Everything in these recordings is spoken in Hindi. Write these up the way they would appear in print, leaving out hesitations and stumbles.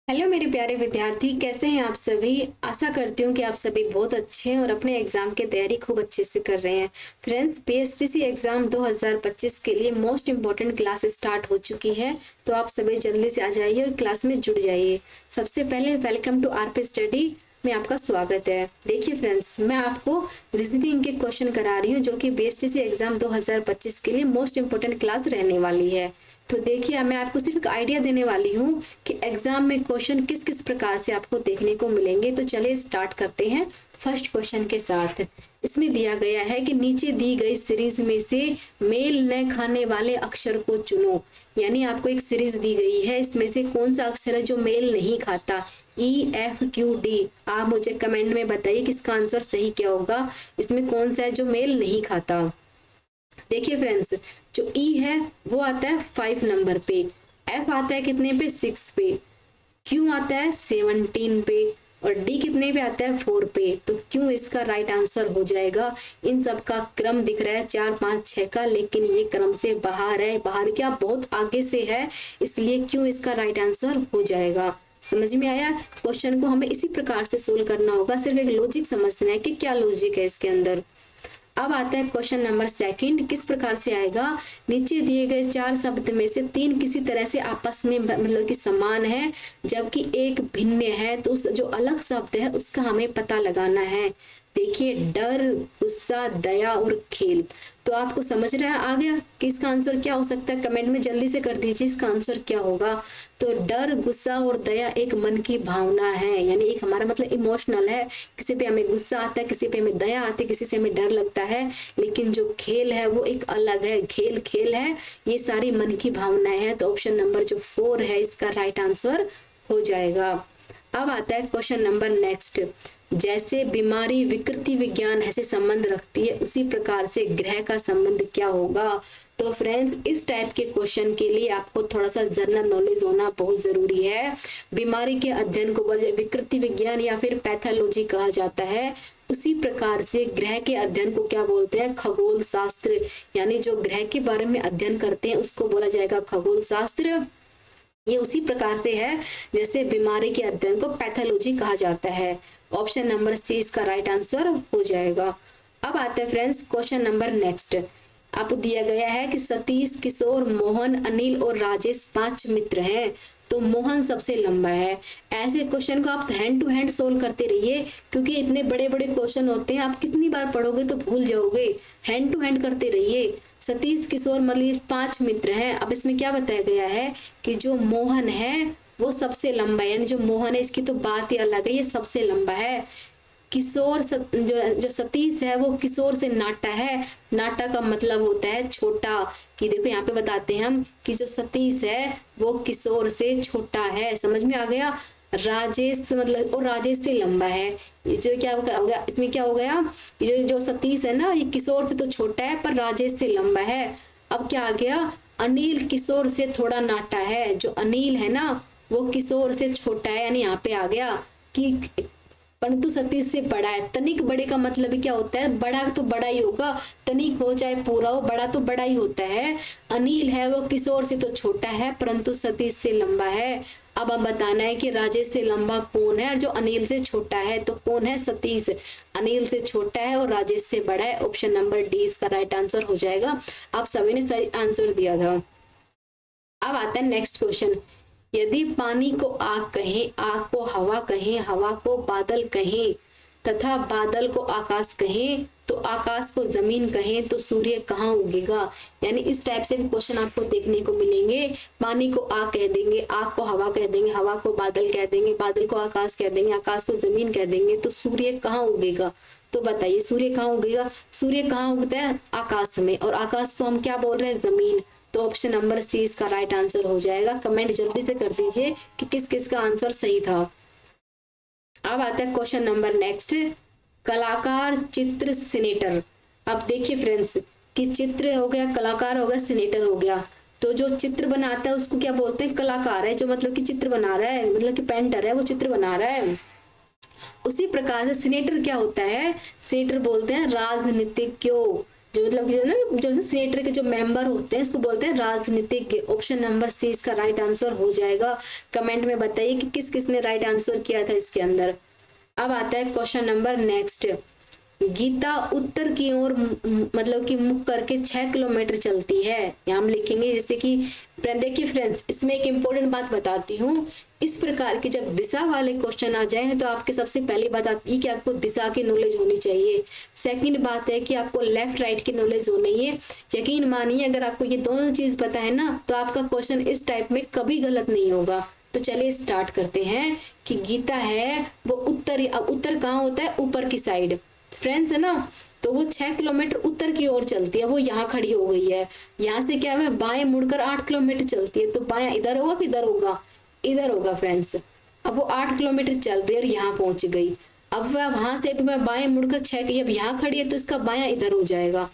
हेलो मेरे प्यारे विद्यार्थी, कैसे हैं आप सभी। आशा करती हूँ कि आप सभी बहुत अच्छे हैं और अपने एग्जाम की तैयारी खूब अच्छे से कर रहे हैं। फ्रेंड्स, पीएसटीसी एग्जाम 2025 के लिए मोस्ट इम्पोर्टेंट क्लास स्टार्ट हो चुकी है, तो आप सभी जल्दी से आ जाइए और क्लास में जुड़ जाइए। सबसे पहले वेलकम टू आरपी स्टडी में आपका स्वागत है। देखिए फ्रेंड्स, मैं आपको रीजनिंग के क्वेश्चन करा रही हूँ जो कि बीएसटीसी एग्जाम 2025 के लिए मोस्ट इम्पोर्टेंट क्लास रहने वाली है। तो देखिए, मैं आपको सिर्फ एक आइडिया देने वाली हूँ कि एग्जाम में क्वेश्चन किस किस प्रकार से आपको देखने को मिलेंगे। तो चलिए स्टार्ट करते हैं फर्स्ट क्वेश्चन के साथ। इसमें दिया गया है कि नीचे दी गई सीरीज में से मेल न खाने वाले अक्षर को चुनो। यानी आपको एक सीरीज दी गई है, इसमें से कौन सा अक्षर है जो मेल नहीं खाता। EFQD, आप मुझे कमेंट में बताइए कि इसका आंसर सही क्या होगा। इसमें कौन सा है जो मेल नहीं खाता। देखिए फ्रेंड्स, जो ई है वो आता है 5 नंबर पे, एफ आता है कितने पे 6 पे, क्यू आता है 17 पे और डी कितने पे आता है 4 पे। तो क्यों इसका राइट आंसर हो जाएगा। इन सब का क्रम दिख रहा है 4 5 6 का, लेकिन ये क्रम से बाहर है। बाहर क्या, बहुत आगे से है, इसलिए क्यों इसका राइट आंसर हो जाएगा। समझ में आया। क्वेश्चन को हमें इसी प्रकार से सोल्व करना होगा, सिर्फ एक लॉजिक समझना है कि क्या लॉजिक है इसके अंदर। अब आता है क्वेश्चन नंबर सेकंड। किस प्रकार से आएगा। नीचे दिए गए 4 शब्द में से 3 किसी तरह से आपस में मतलब कि समान है जबकि एक भिन्न है, तो उस जो अलग शब्द है उसका हमें पता लगाना है। देखिए, डर, गुस्सा, दया और खेल। तो आपको समझ रहा है आ गया कि इसका आंसर क्या हो सकता है। कमेंट में जल्दी से कर दीजिए इसका आंसर क्या होगा। तो डर, गुस्सा और दया एक मन की भावना है, यानी एक हमारा मतलब इमोशनल है। किसी पे हमें गुस्सा आता है, किसी पे हमें दया आती है, किसी से हमें डर लगता है। लेकिन जो खेल है वो एक अलग है। खेल खेल है, ये सारी मन की भावनाएं हैं। तो ऑप्शन नंबर जो 4 है इसका राइट आंसर हो जाएगा। अब आता है क्वेश्चन नंबर नेक्स्ट। जैसे बीमारी विकृति विज्ञान से संबंध रखती है, उसी प्रकार से ग्रह का संबंध क्या होगा। तो फ्रेंड्स, इस टाइप के क्वेश्चन के लिए आपको थोड़ा सा जनरल नॉलेज होना बहुत जरूरी है। बीमारी के अध्ययन को विकृति विज्ञान या फिर पैथोलॉजी कहा जाता है। उसी प्रकार से ग्रह के अध्ययन को क्या बोलते हैं, खगोल शास्त्र। यानी जो ग्रह के बारे में अध्ययन करते हैं उसको बोला जाएगा खगोल शास्त्र। ये उसी प्रकार से है जैसे बीमारी के अध्ययन को पैथोलॉजी कहा जाता है। ऑप्शन नंबर सी इसका राइट आंसर हो जाएगा। अब आते हैं फ्रेंड्स क्वेश्चन नंबर नेक्स्ट। आपको दिया गया है कि सतीश, किशोर, मोहन, अनिल और राजेश 5 मित्र हैं, तो मोहन सबसे लंबा है। ऐसे क्वेश्चन को आप हैंड टू हैंड सोल्व करते रहिए, क्योंकि इतने बड़े बड़े क्वेश्चन होते हैं, आप कितनी बार पढ़ोगे तो भूल जाओगे। हैंड टू हैंड करते रहिए। सतीश, किशोर मतलब 5 मित्र हैं। अब इसमें क्या बताया गया है कि जो मोहन है वो सबसे लंबा है, यानी जो मोहन है इसकी तो बात ही अलग है, ये सबसे लंबा है। किशोर जो सतीश है वो किशोर से नाटा है। नाटा का मतलब होता है छोटा। कि देखो यहाँ पे बताते हैं हम कि जो सतीश है वो किशोर से छोटा है। समझ में आ गया। राजेश मतलब और राजेश से लंबा है। ये जो क्या हो गया, इसमें क्या हो गया, ये जो सतीश है ना ये किशोर से तो छोटा है पर राजेश से लंबा है। अब क्या आ गया, अनिल किशोर से थोड़ा नाटा है। जो अनिल है ना वो किशोर से छोटा है, यानी यहाँ पे आ गया कि परंतु सतीश से बड़ा है। तनिक बड़े का मतलब क्या होता है, बड़ा तो बड़ा ही होगा, तनिक हो चाहे पूरा हो, बड़ा तो बड़ा ही होता है। अनिल है वो किशोर से तो छोटा है परंतु सतीश से लंबा है। अब हम बताना है कि राजेश से लंबा कौन है और जो अनिल से छोटा है, तो कौन है, सतीश। अनिल से छोटा है और राजेश से बड़ा है। ऑप्शन नंबर डी इसका राइट आंसर हो जाएगा। आप सभी ने सही आंसर दिया था। अब आता है नेक्स्ट क्वेश्चन। यदि पानी को आग कहें, आग को हवा कहें, हवा को बादल कहें तथा बादल को आकाश कहें, तो आकाश को जमीन कहें, तो सूर्य कहाँ उगेगा। यानी इस टाइप से भी क्वेश्चन आपको देखने को मिलेंगे। पानी को आग कह देंगे, आग को हवा कह देंगे, हवा को बादल कह देंगे, बादल को आकाश कह देंगे, आकाश को जमीन कह देंगे, तो सूर्य कहाँ उगेगा। तो बताइए सूर्य कहाँ उगेगा। सूर्य कहाँ उगता है, आकाश में, और आकाश को हम क्या बोल रहे हैं, जमीन। तो ऑप्शन नंबर सी इसका राइट आंसर हो जाएगा। कमेंट जल्दी से कर दीजिए कि किस किस का आंसर सही था। अब आता है क्वेश्चन नंबर नेक्स्ट। कलाकार, चित्र, सिनेटर। अब देखिए फ्रेंड्स कि चित्र हो गया, कलाकार हो गया, सिनेटर हो गया। तो जो चित्र बनाता है उसको क्या बोलते हैं, कलाकार है। जो मतलब कि चित्र बना रहा है, मतलब कि पेंटर है, वो चित्र बना रहा है। उसी प्रकार से सिनेटर क्या होता है, सिनेटर बोलते हैं राजनीतिज्ञों। जो मतलब कि जो सीनेटर के जो मेंबर होते हैं उसको बोलते हैं राजनीतिज्ञ। ऑप्शन नंबर सी इसका राइट आंसर हो जाएगा। कमेंट में बताइए कि किस किसने राइट आंसर किया था इसके अंदर। अब आता है क्वेश्चन नंबर नेक्स्ट। गीता उत्तर की ओर मतलब कि मुख करके 6 किलोमीटर चलती है। यहाँ हम लिखेंगे जैसे कि देखिए फ्रेंड्स, इसमें एक इम्पोर्टेंट बात बताती हूँ। इस प्रकार के जब दिशा वाले क्वेश्चन आ जाए तो आपके सबसे पहली बात आती है कि आपको दिशा की नॉलेज होनी चाहिए। सेकंड बात है कि आपको लेफ्ट राइट की नॉलेज होनी है। यकीन मानिए अगर आपको ये दोनों चीज पता है ना तो आपका क्वेश्चन इस टाइप में कभी गलत नहीं होगा। तो चलिए स्टार्ट करते हैं कि गीता है वो उत्तरी, अब उत्तर कहाँ होता है, ऊपर की साइड फ्रेंड्स है ना। तो वो 6 किलोमीटर उत्तर की ओर चलती है, वो यहाँ खड़ी हो गई है। यहाँ से क्या है, बाएं मुड़कर 8 किलोमीटर चलती है। तो बायां इधर होगा कि इधर होगा, इधर होगा फ्रेंड्स। अब वो 8 किलोमीटर चल रही है और यहाँ पहुंच गई। अब वह वहां से मैं बाएं मुड़कर 6 की, अब यहाँ खड़ी है तो इसका बायां इधर हो जाएगा।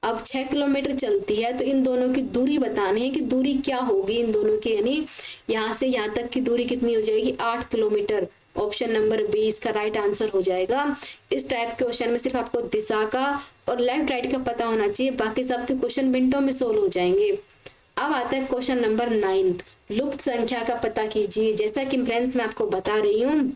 अब 6 किलोमीटर चलती है तो इन दोनों की दूरी बतानी है कि दूरी क्या होगी इन दोनों की, यानी यहाँ से यहाँ तक की दूरी कितनी हो जाएगी, 8 किलोमीटर। ऑप्शन नंबर बी इसका राइट आंसर हो जाएगा। इस टाइप के क्वेश्चन में सिर्फ आपको दिशा का और लेफ्ट राइट का पता होना चाहिए, बाकी सब तो क्वेश्चन मिनटों में सोल्व हो जाएंगे। अब आता है क्वेश्चन नंबर 9, लुप्त संख्या का पता कीजिए। जैसा कि फ्रेंड्स मैं आपको बता रही हूँ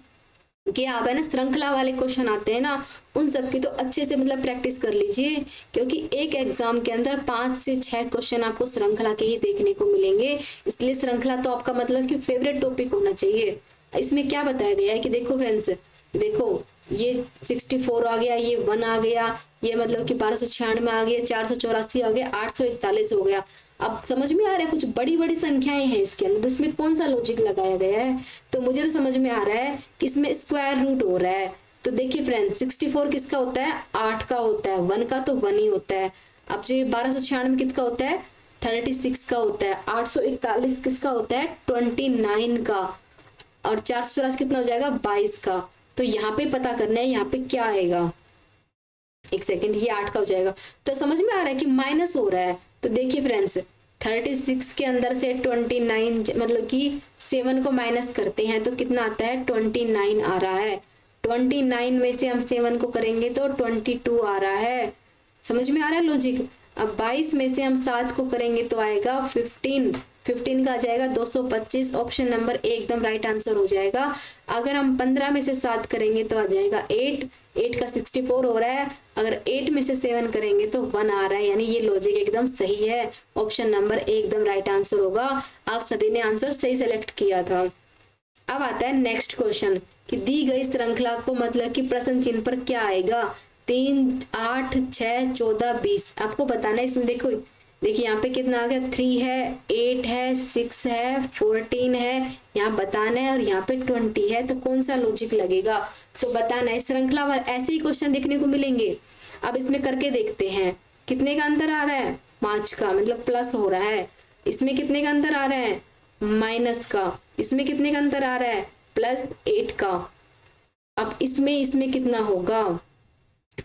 कि आप है ना श्रृंखला वाले क्वेश्चन आते हैं ना, उन सब की तो अच्छे से मतलब प्रैक्टिस कर लीजिए, क्योंकि एक एग्जाम के अंदर 5 से 6 क्वेश्चन आपको श्रृंखला के ही देखने को मिलेंगे। इसलिए श्रृंखला तो आपका मतलब कि फेवरेट टॉपिक होना चाहिए। इसमें क्या बताया गया है कि देखो फ्रेंड्स, देखो ये 64 आ गया, ये 1 आ गया, ये मतलब कि 1296 आ गया, 484 आ गया, 841 हो गया। अब समझ में आ रहा है कुछ बड़ी बड़ी संख्याएं हैं इसके अंदर, इसमें कौन सा लॉजिक लगाया गया है। तो मुझे तो समझ में आ रहा है कि इसमें स्क्वायर रूट हो रहा है। तो देखिए फ्रेंड्स, 64 किसका होता है, 8 का होता है, 1 का तो 1 ही होता है। अब जो 1296 किसका होता है, 36 का होता है, 841 किसका होता है, 29 का, और 484 कितना हो जाएगा, 22 का। तो यहाँ पे पता करना है यहाँ पे क्या आएगा, एक सेकेंड, ये 8 का हो जाएगा। तो समझ में आ रहा है कि माइनस हो रहा है। तो देखिए फ्रेंड्स, 36 के अंदर से 29 मतलब कि 7 को माइनस करते हैं तो कितना आता है, 29 आ रहा है। 29 में से हम 7 को करेंगे तो 22 आ रहा है। समझ में आ रहा है लॉजिक। अब 22 में से हम 7 को करेंगे तो आएगा 15 का आ जाएगा 225। ऑप्शन नंबर ए एकदम राइट आंसर हो जाएगा। अगर हम 15 में से 7 करेंगे तो आ जाएगा 8 का 64 हो रहा है। अगर 8 में से 7 करेंगे तो 1 आ रहा है, यानी ये लॉजिक एकदम सही है। ऑप्शन नंबर ए एकदम राइट आंसर होगा। आप सभी ने आंसर सही सेलेक्ट किया था। अब आता है नेक्स्ट क्वेश्चन कि दी गई श्रृंखला को मतलब कि प्रश्न चिन्ह पर क्या आएगा, 3, 8, 6, 14, 20 आपको बताना है। इसमें देखिए यहाँ पे कितना आ गया, 3 है, 8 है, 6 है, 14 है, यहाँ बताना है, और यहाँ पे 20 है। तो कौन सा लॉजिक लगेगा तो बताना है। श्रृंखला वाले ऐसे ही क्वेश्चन देखने को मिलेंगे। अब इसमें करके देखते हैं कितने का अंतर आ रहा है, 5 का, मतलब प्लस हो रहा है। इसमें कितने का अंतर आ रहा है, माइनस का। इसमें कितने का अंतर आ रहा है, +8 का। अब इसमें कितना होगा,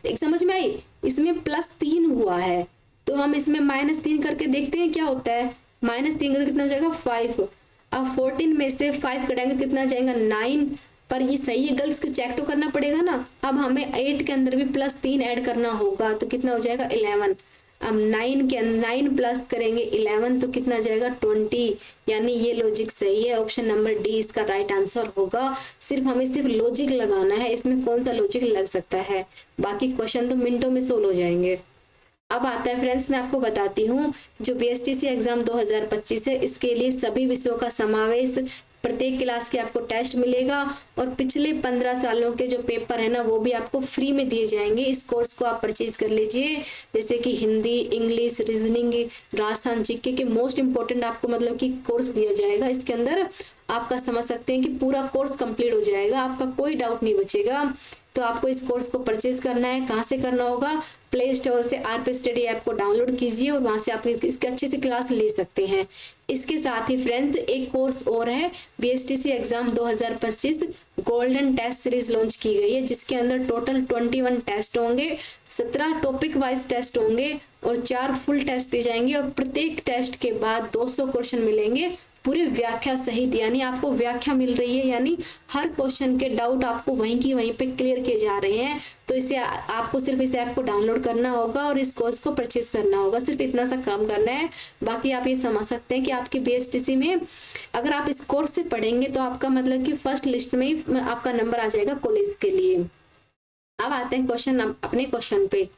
एक समझ में आई, इसमें +3 हुआ है तो हम इसमें -3 करके देखते हैं क्या होता है। -3 का तो कितना जाएगा, 5। अब 14 में से 5 कटाएंगे कितना जाएगा, 9। पर ये सही है गलत इसको चेक तो करना पड़ेगा ना। अब हमें 8 के अंदर भी +3 ऐड करना होगा तो कितना हो जाएगा, 11। अब 9 प्लस करेंगे 11 तो कितना जाएगा, 20। यानी ये लॉजिक सही है। ऑप्शन नंबर डी इसका राइट आंसर होगा। हमें सिर्फ लॉजिक लगाना है, इसमें कौन सा लॉजिक लग सकता है, बाकी क्वेश्चन तो मिनटों में सोल्व हो जाएंगे। अब आता है फ्रेंड्स, मैं आपको बताती हूँ जो बीएसटीसी एग्जाम 2025 है, इसके लिए सभी विषयों का समावेश, प्रत्येक क्लास के आपको टेस्ट मिलेगा और पिछले 15 सालों के जो पेपर है ना वो भी आपको फ्री में दिए जाएंगे। इस कोर्स को आप परचेज कर लीजिए, जैसे कि Hindi, English, reasoning, Rajasthan GK के मोस्ट इंपॉर्टेंट आपको मतलब कि कोर्स दिया जाएगा। इसके अंदर आपका समझ सकते हैं कि पूरा कोर्स कंप्लीट हो जाएगा, आपका कोई डाउट नहीं बचेगा। तो आपको इस कोर्स को परचेज करना है, कहाँ से करना होगा, प्ले स्टोर से आरपी स्टडी ऐप को डाउनलोड कीजिए और वहां से आप इसके अच्छे से क्लास ले सकते हैं। इसके साथ ही फ्रेंड्स एक कोर्स और है, BSTC exam 2025 golden test series launch की गई है, जिसके अंदर टोटल 21 टेस्ट होंगे, 17 टॉपिक वाइज टेस्ट होंगे और 4 फुल टेस्ट दिए जाएंगे और प्रत्येक टेस्ट के बाद 200 क्वेश्चन मिलेंगे पूरी व्याख्या सहित, यानी आपको व्याख्या मिल रही है, यानी हर क्वेश्चन के डाउट आपको वहीं की वहीं पे क्लियर किए जा रहे हैं। तो इसे आपको सिर्फ इस ऐप को डाउनलोड करना होगा और इस कोर्स को परचेज करना होगा, सिर्फ इतना सा काम करना है। बाकी आप ये समझ सकते हैं कि आपकी बीएसटीसी में अगर आप इस कोर्स से पढ़ेंगे तो आपका मतलब कि फर्स्ट लिस्ट में ही आपका नंबर आ जाएगा कॉलेज के लिए। अब आते हैं क्वेश्चन अपने क्वेश्चन पे।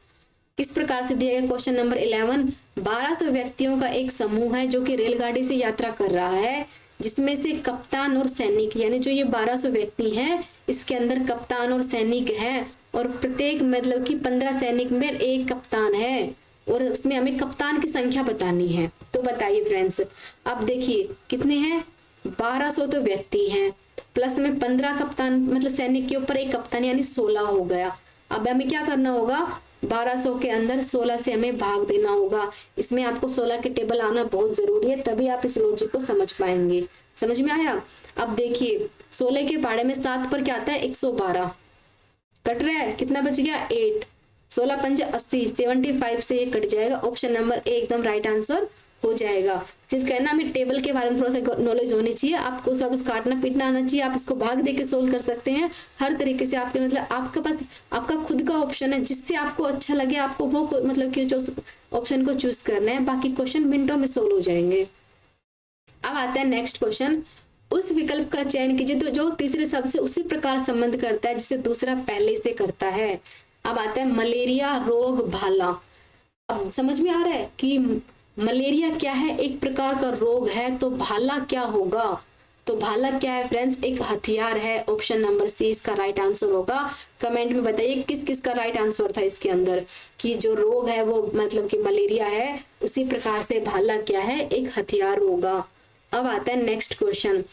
किस प्रकार से दिया गया क्वेश्चन नंबर 11, 1200 व्यक्तियों का एक समूह है जो कि रेलगाड़ी से यात्रा कर रहा है, जिसमें से कप्तान और सैनिक, यानी जो ये 1200 व्यक्ति हैं इसके अंदर कप्तान और सैनिक हैं, और प्रत्येक मतलब कि 15 सैनिक में एक कप्तान है, और उसमें हमें कप्तान की संख्या बतानी है। तो बताइए फ्रेंड्स, अब देखिए कितने हैं, 1200 तो व्यक्ति हैं, प्लस में 15 कप्तान मतलब सैनिक के ऊपर एक कप्तान, यानी 16 हो गया। अब हमें क्या करना होगा, 1200 के अंदर 16 से हमें भाग देना होगा। इसमें आपको 16 के टेबल आना बहुत जरूरी है, तभी आप इस लॉजिक को समझ पाएंगे। समझ में आया? अब देखिए 16 के पाड़े में 7 पर क्या आता है, 112 कट रहा है, कितना बच गया 8, 16 पंजे 80, 75 से ये कट जाएगा। ऑप्शन नंबर ए एकदम राइट आंसर हो जाएगा। सिर्फ कहना हमें टेबल के बारे में थोड़ा सा नॉलेज होनी चाहिए, आपको सब काटना पीटना आना चाहिए, आप इसको भाग दे के सोल्व कर सकते हैं हर तरीके से। आपके मतलब आपके पास आपका खुद का ऑप्शन है, जिससे आपको अच्छा लगे आपको वो मतलब कि जो ऑप्शन को चूज करना है, बाकी क्वेश्चन मिनटों में सोल्व हो जाएंगे। अब आता है नेक्स्ट क्वेश्चन, उस विकल्प का चयन कीजिए तो जो तीसरे शब्द से उसी प्रकार संबंध करता है जिसे दूसरा पहले से करता है। अब आता है मलेरिया रोग भाला। अब समझ में आ रहा है कि मलेरिया क्या है, एक प्रकार का रोग है, तो भाला क्या होगा, तो भाला क्या है फ्रेंड्स, एक हथियार है। ऑप्शन नंबर सी इसका राइट आंसर होगा। कमेंट में बताइए किस किस का राइट आंसर था इसके अंदर, कि जो रोग है वो मतलब कि मलेरिया है, उसी प्रकार से भाला क्या है, एक हथियार होगा। अब आता है नेक्स्ट क्वेश्चन,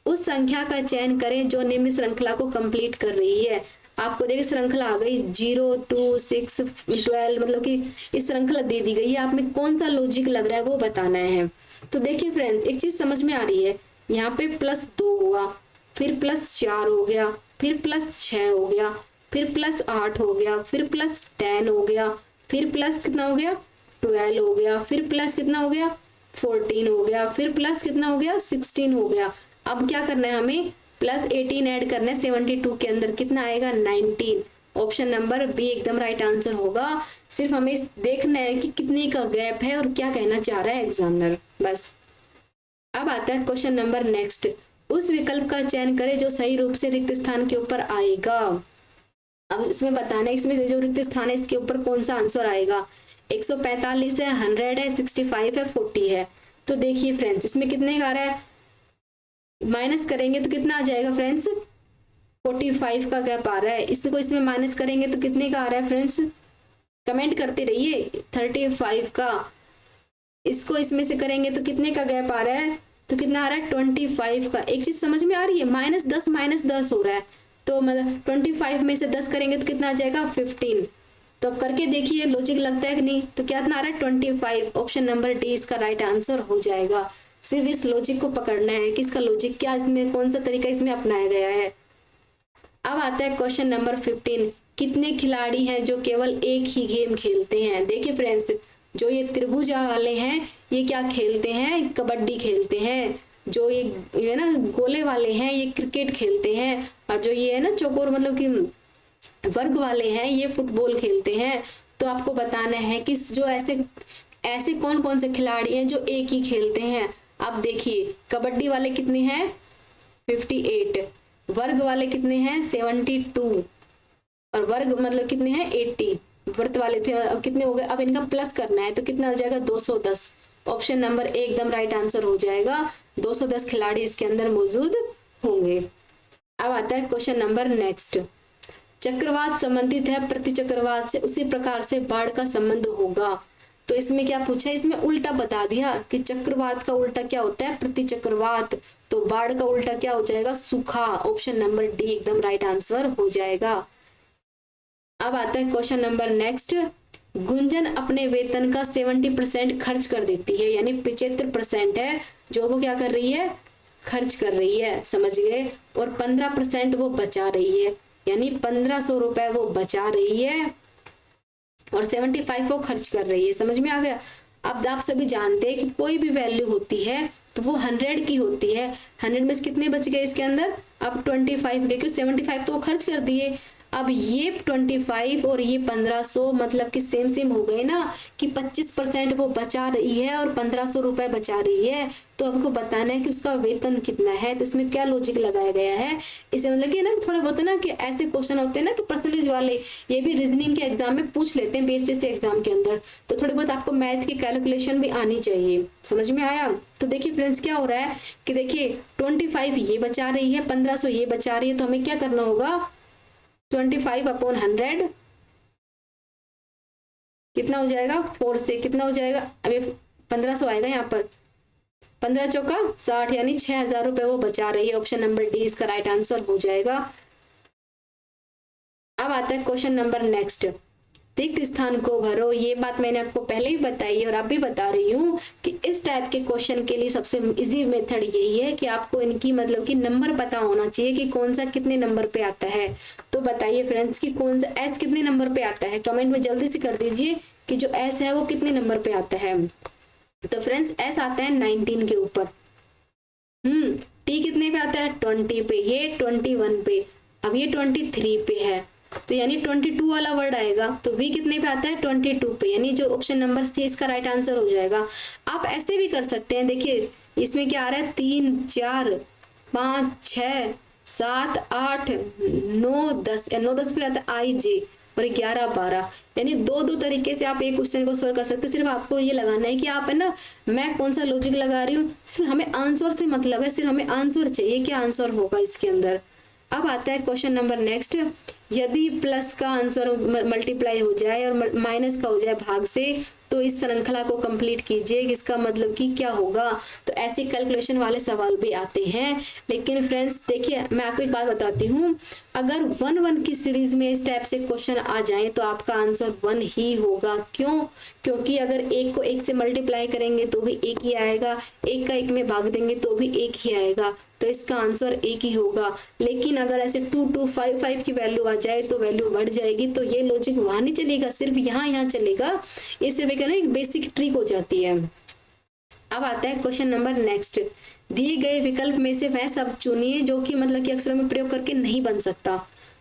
उस संख्या का चयन करें जो निम्न श्रृंखला को कंप्लीट कर रही है। आपको देखिए श्रृंखला आ गई 0, 2, 6, 12, मतलब कि इस श्रृंखला दे दी गई है, आप में कौन सा लॉजिक लग रहा है वो बताना है। तो देखिए फ्रेंड्स, एक चीज समझ में आ रही है, यहाँ पे +2 हुआ, फिर +4 हो गया, फिर +6 हो गया, फिर +8 हो गया, फिर +10 हो गया, फिर प्लस कितना हो गया 12 हो गया, फिर प्लस कितना हो गया 14 हो गया, फिर प्लस कितना हो गया 16 हो गया। अब क्या करना है, हमें +18 ऐड करना है 72 के अंदर, कितना आएगा 19। ऑप्शन नंबर बी एकदम राइट आंसर होगा। सिर्फ हमें देखना है कि कितने का गैप है और क्या कहना चाह रहा है एग्जामिनर, बस। अब आता है क्वेश्चन नंबर नेक्स्ट, उस विकल्प का चयन करें जो सही रूप से रिक्त स्थान के ऊपर आएगा। अब इसमें बताना है, इसमें से जो रिक्त स्थान है इसके ऊपर कौन सा आंसर आएगा। 145 है, 100 है, 65 है, 40 है। तो देखिए फ्रेंड्स, इसमें कितने का आ रहा है, माइनस करेंगे तो कितना आ जाएगा फ्रेंड्स, 45 का गैप आ रहा है। इसको इसमें माइनस करेंगे तो कितने का आ रहा है फ्रेंड्स, कमेंट करते रहिए। 35 का, इसको इसमें से करेंगे तो कितने का गैप आ रहा है, तो कितना आ रहा है 25 का। एक चीज समझ में आ रही है, -10 हो रहा है, तो मतलब 25 में से 10 करेंगे तो कितना आ जाएगा 15। तो अब करके देखिए लॉजिक लगता है कि नहीं, तो क्या इतना आ रहा है 25। ऑप्शन नंबर डी इसका राइट आंसर हो जाएगा। सिर्फ इस लॉजिक को पकड़ना है कि इसका लॉजिक क्या, इसमें कौन सा तरीका इसमें अपनाया गया है। अब आता है क्वेश्चन नंबर 15, कितने खिलाड़ी हैं जो केवल एक ही गेम खेलते हैं। देखिए फ्रेंड्स, जो ये त्रिभुज वाले हैं ये क्या खेलते हैं, कबड्डी खेलते हैं। जो ये ना गोले वाले हैं ये क्रिकेट खेलते हैं, और जो ये है ना चौकोर मतलब कि वर्ग वाले हैं ये फुटबॉल खेलते हैं। तो आपको बताना है कि जो ऐसे कौन कौन से खिलाड़ी हैं जो एक ही खेलते हैं। अब देखिए कबड्डी वाले कितने हैं 58, वर्ग वाले कितने हैं 72, और वर्ग मतलब कितने हैं 80, व्रत वाले थे कितने हो गए। अब इनका प्लस करना है तो कितना हो जाएगा 210। ऑप्शन नंबर ए एकदम राइट आंसर हो जाएगा। 210 खिलाड़ी इसके अंदर मौजूद होंगे। अब आता है क्वेश्चन नंबर नेक्स्ट, चक्रवात संबंधित है प्रतिचक्रवात से, उसी प्रकार से बाढ़ का संबंध होगा। तो इसमें क्या पूछा है, इसमें उल्टा बता दिया कि चक्रवात का उल्टा क्या होता है प्रतिचक्रवात, तो बाढ़ का उल्टा क्या हो जाएगा सूखा। ऑप्शन नंबर डी एकदम राइट आंसर हो जाएगा। अब आता है क्वेश्चन नंबर नेक्स्ट, गुंजन अपने वेतन का 70% खर्च कर देती है, यानी 75% है जो वो क्या कर रही है, खर्च कर रही है, समझ गए, और 15% वो बचा रही है, यानी 1500 रुपए वो बचा रही है और 75 वो खर्च कर रही है। समझ में आ गया। अब आप सभी जानते हैं कि कोई भी वैल्यू होती है तो वो 100 की होती है। 100 में से कितने बच गए इसके अंदर? अब 25 गए, क्योंकि 75 तो वो खर्च कर दिए। अब ये 25 और ये 1500 मतलब कि सेम हो गए ना, कि 25% वो बचा रही है और 1500 रुपए बचा रही है। तो आपको बताना है कि उसका वेतन कितना है। तो इसमें क्या लॉजिक लगाया गया है, इसे मतलब कि ना थोड़ा बहुत ना कि ऐसे क्वेश्चन होते हैं ना कि परसेंटेज वाले, ये भी रीजनिंग के एग्जाम में पूछ लेते हैं बीएसटीसी एग्जाम के अंदर। तो थोड़ी बहुत आपको मैथ की कैलकुलेशन भी आनी चाहिए। समझ में आया? तो देखिए फ्रेंड्स क्या हो रहा है कि देखिए 25 ये बचा रही है, 1500 ये बचा रही है, तो हमें क्या करना होगा, 25/100 कितना हो जाएगा, 4 से कितना हो जाएगा, अब ये 1500 आएगा यहाँ पर, 15 चौका 60, यानी 6000 रुपए वो बचा रही है। ऑप्शन नंबर डी इसका राइट आंसर हो जाएगा। अब आता है क्वेश्चन नंबर नेक्स्ट, रिक्त स्थान को भरो। ये बात मैंने आपको पहले ही बताई और अब भी बता रही हूँ कि इस टाइप के क्वेश्चन के लिए सबसे इजी मेथड यही है कि आपको इनकी मतलब कि नंबर पता होना चाहिए कि कौन सा कितने नंबर पे आता है। तो बताइए फ्रेंड्स कि कौन सा एस कितने नंबर पे आता है, कमेंट में जल्दी से कर दीजिए कि जो एस है वो कितने नंबर पे आता है। तो फ्रेंड्स एस आता है 19 के ऊपर। टी कितने पे आता है, 20 पे, ये 21 पे, अब ये 23 पे है, तो यानी 22 वाला वर्ड आएगा। तो वी कितने पे आता है, 22 पे, यानी जो ऑप्शन नंबर सी इसका राइट आंसर हो जाएगा। आप ऐसे भी कर सकते हैं, देखिए इसमें क्या आ रहा है, 3 4 5 6 7 8 9 10, 9 10 पे आता है आई जे, और 11 12, यानी दो तरीके से आप एक क्वेश्चन को सोल्व कर सकते हैं। सिर्फ आपको ये लगाना है कि आप है ना, मैं कौन सा लॉजिक लगा रही हूँ, सिर्फ हमें आंसर से मतलब है, सिर्फ हमें आंसर चाहिए, क्या आंसर होगा इसके अंदर। अब आता है क्वेश्चन नंबर नेक्स्ट, यदि प्लस का आंसर मल्टीप्लाई हो जाए और माइनस का हो जाए भाग से, तो इस श्रृंखला को कंप्लीट कीजिए, इसका मतलब कि क्या होगा। तो ऐसे कैलकुलेशन वाले सवाल भी आते हैं। लेकिन फ्रेंड्स देखिए मैं आपको एक बात बताती हूँ, अगर 1 की सीरीज में इस टाइप से क्वेश्चन आ जाए तो आपका आंसर 1 ही होगा। क्यों? क्योंकि अगर एक को एक से मल्टीप्लाई करेंगे तो भी एक ही आएगा, एक का एक में भाग देंगे तो भी एक ही आएगा, तो इसका आंसर एक ही होगा। लेकिन अगर ऐसे 2 2 5 5 की वैल्यू आ जाए तो वैल्यू बढ़ जाएगी, तो ये लॉजिक वहां नहीं चलेगा, सिर्फ यहाँ चलेगा। इससे भी कहना एक बेसिक ट्रिक हो जाती है। अब आता है क्वेश्चन नंबर नेक्स्ट, दिए गए विकल्प में से वह शब्द चुनिए जो कि मतलब कि अक्षरों में प्रयोग करके नहीं बन सकता।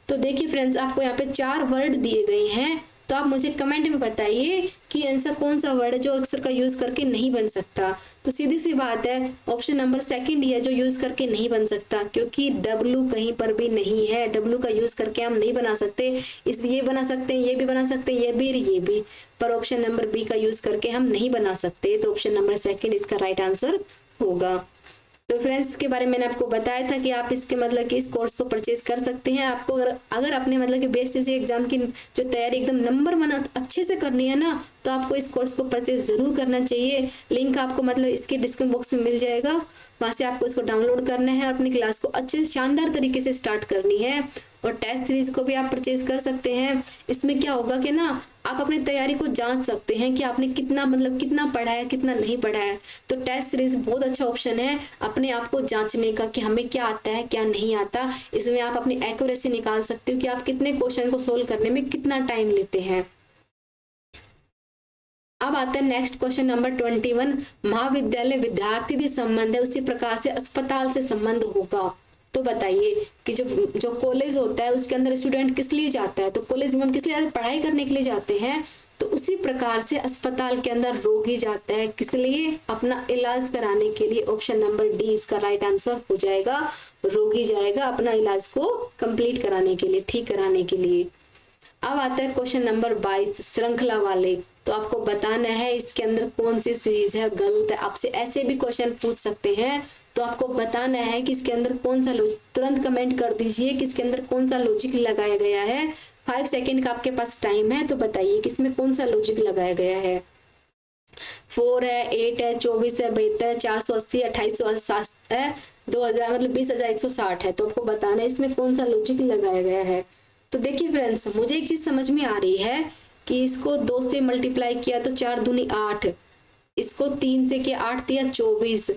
तो देखिए फ्रेंड्स आपको यहाँ पे 4 वर्ड दिए गए हैं, तो आप मुझे कमेंट में बताइए कि ऐसा कौन सा वर्ड है जो अक्षर का यूज करके नहीं बन सकता। तो सीधी सी बात है, ऑप्शन नंबर सेकंड ही है जो यूज करके नहीं बन सकता, क्योंकि डब्लू कहीं पर भी नहीं है, डब्लू का यूज करके हम नहीं बना सकते। इसलिए बना सकते हैं, ये भी बना सकते हैं, ये भी, पर ऑप्शन नंबर बी का यूज करके हम नहीं बना सकते। तो ऑप्शन नंबर सेकंड इसका राइट आंसर होगा। तो फ्रेंड्स के बारे में मैंने आपको बताया था कि आप इसके मतलब कि इस कोर्स को परचेज कर सकते हैं। आपको अगर अपने मतलब कि बीएसटीसी एग्जाम की जो तैयारी एकदम नंबर 1 अच्छे से करनी है ना, तो आपको इस कोर्स को परचेज जरूर करना चाहिए। लिंक आपको मतलब इसके डिस्क्रिप्शन बॉक्स में मिल जाएगा, वहां से आपको इसको डाउनलोड करना है और अपनी क्लास को अच्छे से शानदार तरीके से स्टार्ट करनी है। और टेस्ट सीरीज को भी आप परचेज कर सकते हैं। इसमें क्या होगा कि ना आप अपनी तैयारी को जांच सकते हैं कि आपने कितना मतलब कितना पढ़ा है, कितना नहीं पढ़ा है। तो टेस्ट सीरीज बहुत अच्छा ऑप्शन है अपने आप को जांचने का कि हमें क्या आता है क्या नहीं आता। इसमें आप अपनी एक्यूरेसी निकाल सकते हो कि आप कितने क्वेश्चन को सोल्व करने में कितना टाइम लेते हैं। अब आता है नेक्स्ट क्वेश्चन नंबर 21, महाविद्यालय विद्यार्थी से संबंध है उसी प्रकार से अस्पताल से संबंध होगा। तो बताइए कि जो कॉलेज होता है उसके अंदर स्टूडेंट किस लिए जाता है, तो कॉलेज में हम किस लिए जाते हैं, पढ़ाई करने के लिए जाते हैं। तो उसी प्रकार से अस्पताल के अंदर रोगी जाता है, किस लिए, अपना इलाज कराने के लिए। ऑप्शन नंबर डी इसका राइट आंसर हो जाएगा, रोगी जाएगा अपना इलाज को कंप्लीट कराने के लिए, ठीक कराने के लिए। अब आता है क्वेश्चन नंबर 22, श्रृंखला वाले। तो आपको बताना है इसके अंदर कौन सी सीरीज है, गलत है, आपसे ऐसे भी क्वेश्चन पूछ सकते हैं। तो आपको बताना है कि इसके अंदर कौन सा लॉजिक, तुरंत कमेंट कर दीजिए कि इसके अंदर कौन सा लॉजिक लगाया गया है। 5 सेकंड का आपके पास टाइम है, तो बताइए कि इसमें कौन सा लॉजिक लगाया गया है। 4 है, 8 है, 24 है, 72, 480, 2860 है, 2000 मतलब 20,160 है। तो आपको बताना है इसमें कौन सा लॉजिक लगाया गया है। तो देखिए फ्रेंड्स मुझे एक चीज समझ में आ रही है कि इसको 2 से मल्टीप्लाई किया तो 4 दूनी 8, इसको 3 से किया 8 दिया 24।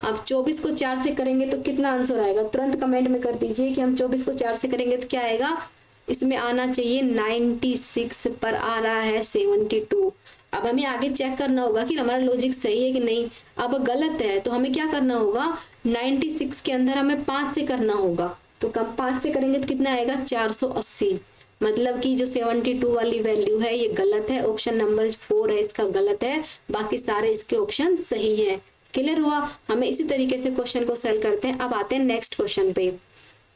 अब 24 को 4 से करेंगे तो कितना आंसर आएगा, तुरंत कमेंट में कर दीजिए कि हम 24 को 4 से करेंगे तो क्या आएगा। इसमें आना चाहिए 96 पर आ रहा है 72। अब हमें आगे चेक करना होगा कि हमारा लॉजिक सही है कि नहीं। अब गलत है तो हमें क्या करना होगा, 96 के अंदर हमें 5 से करना होगा, तो कम 5 से करेंगे तो कितना आएगा 480। मतलब कि जो 72 वाली वैल्यू है ये गलत है, ऑप्शन नंबर 4 है इसका गलत है, बाकी सारे इसके ऑप्शन सही है। क्लियर हुआ। हमें इसी तरीके से क्वेश्चन को सॉल्व करते हैं। अब आते हैं नेक्स्ट क्वेश्चन पे।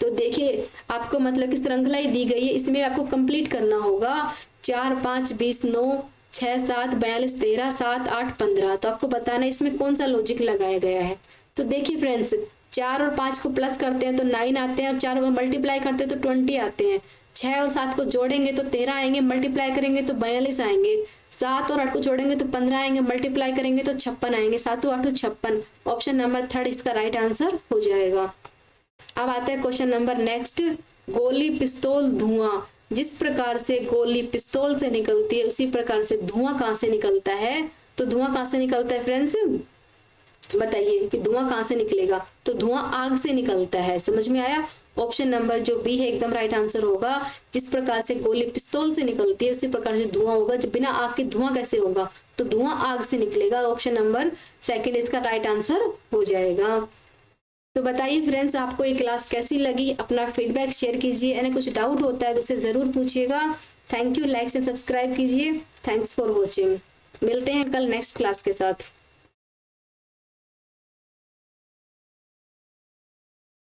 तो देखिए आपको मतलब कि श्रृंखला ही दी गई है, इसमें आपको कंप्लीट करना होगा 4 5 20 9 6 7 42 13 7 8 15। तो आपको बताना है इसमें कौन सा लॉजिक लगाया गया है। तो देखिए फ्रेंड्स, 4 और 5 को प्लस करते हैं तो 9 आते हैं, और 4 को मल्टीप्लाई करते हैं तो 20 आते हैं, 6 और 7 को जोड़ेंगे तो 13 आएंगे, मल्टीप्लाई करेंगे तो 42 आएंगे, 7 और 8 को जोड़ेंगे तो 15 आएंगे, मल्टीप्लाई करेंगे तो 56 आएंगे, 7 8 56। ऑप्शन नंबर 3 इसका राइट आंसर हो जाएगा। अब आता है क्वेश्चन नंबर नेक्स्ट, गोली पिस्तौल धुआं। जिस प्रकार से गोली पिस्तौल से निकलती है उसी प्रकार से धुआं कहां से निकलता है। तो धुआं कहां से निकलता है फ्रेंड्स, बताइए कि धुआं कहां से निकलेगा। तो धुआं आग से निकलता है, समझ में आया। ऑप्शन नंबर जो बी है एकदम राइट आंसर होगा। जिस प्रकार से गोली पिस्तौल से निकलती है उसी प्रकार से धुआं होगा। जब बिना आग के धुआं कैसे होगा, तो धुआं आग से निकलेगा। ऑप्शन नंबर 2 इसका राइट आंसर हो जाएगा। तो बताइए फ्रेंड्स आपको ये क्लास कैसी लगी, अपना फीडबैक शेयर कीजिए, यानी कुछ डाउट होता है तो उसे ज़रूर पूछिएगा। Thank you, like and subscribe कीजिए। Thanks for watching. मिलते हैं कल नेक्स्ट क्लास के साथ।